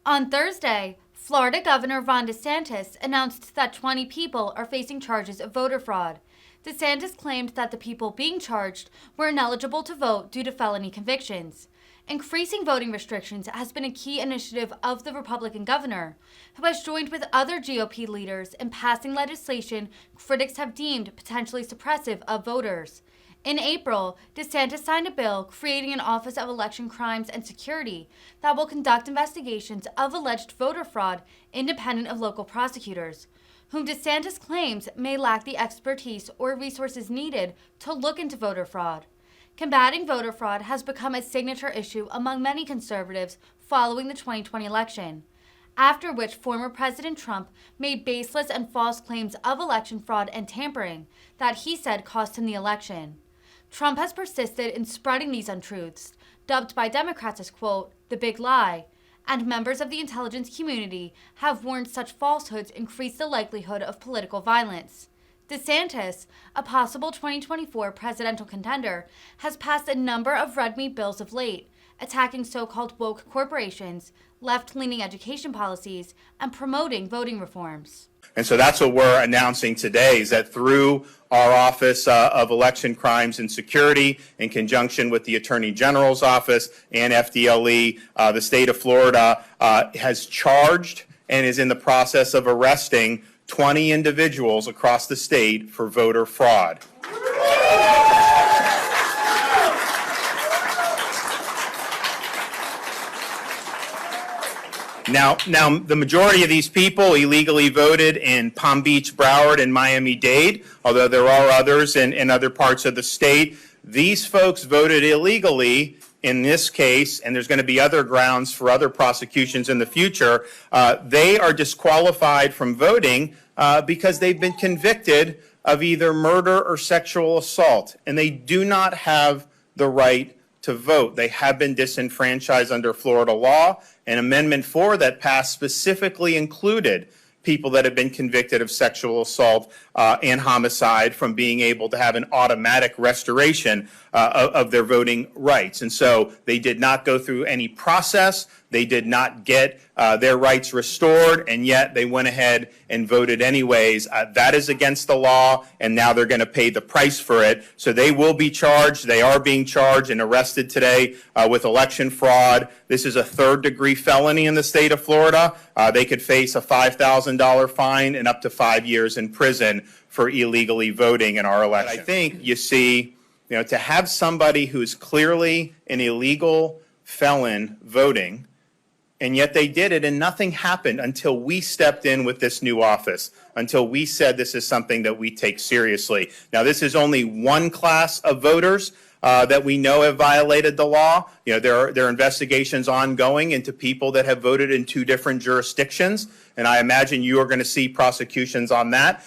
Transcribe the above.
On Thursday, Florida Governor Ron DeSantis announced that 20 people are facing charges of voter fraud. DeSantis claimed that the people being charged were ineligible to vote due to felony convictions. Increasing voting restrictions has been a key initiative of the Republican governor, who has joined with other GOP leaders in passing legislation critics have deemed potentially suppressive of voters. In April, DeSantis signed a bill creating an Office of Election Crimes and Security that will conduct investigations of alleged voter fraud independent of local prosecutors, whom DeSantis claims may lack the expertise or resources needed to look into voter fraud. Combating voter fraud has become a signature issue among many conservatives following the 2020 election, after which former President Trump made baseless and false claims of election fraud and tampering that he said cost him the election. Trump has persisted in spreading these untruths, dubbed by Democrats as, quote, the big lie, and members of the intelligence community have warned such falsehoods increase the likelihood of political violence. DeSantis, a possible 2024 presidential contender, has passed a number of red meat bills of late, attacking so-called woke corporations, left-leaning education policies, and promoting voting reforms. And so that's what we're announcing today, is that through our Office of Election Crimes and Security, in conjunction with the Attorney General's Office and FDLE, the state of Florida has charged and is in the process of arresting 20 individuals across the state for voter fraud. Now, the majority of these people illegally voted in Palm Beach, Broward, and Miami-Dade, although there are others in other parts of the state. These folks voted illegally in this case, and there's going to be other grounds for other prosecutions in the future. They are disqualified from voting because they've been convicted of either murder or sexual assault, and they do not have the right to vote. They have been disenfranchised under Florida law, and Amendment 4 that passed specifically included people that have been convicted of sexual assault and homicide from being able to have an automatic restoration of their voting rights. And so they did not go through any process. They did not get their rights restored, and yet they went ahead and voted anyways. That is against the law, and now they're going to pay the price for it. So they will be charged. They are being charged and arrested today with election fraud. This is a third-degree felony in the state of Florida. They could face a $5,000 fine and up to 5 years in prison for illegally voting in our election. I think you see, to have somebody who's clearly an illegal felon voting, and yet they did it and nothing happened until we stepped in with this new office, until we said this is something that we take seriously. Now, this is only one class of voters that we know have violated the law. There are investigations ongoing into people that have voted in 2 different jurisdictions, and I imagine you are going to see prosecutions on that.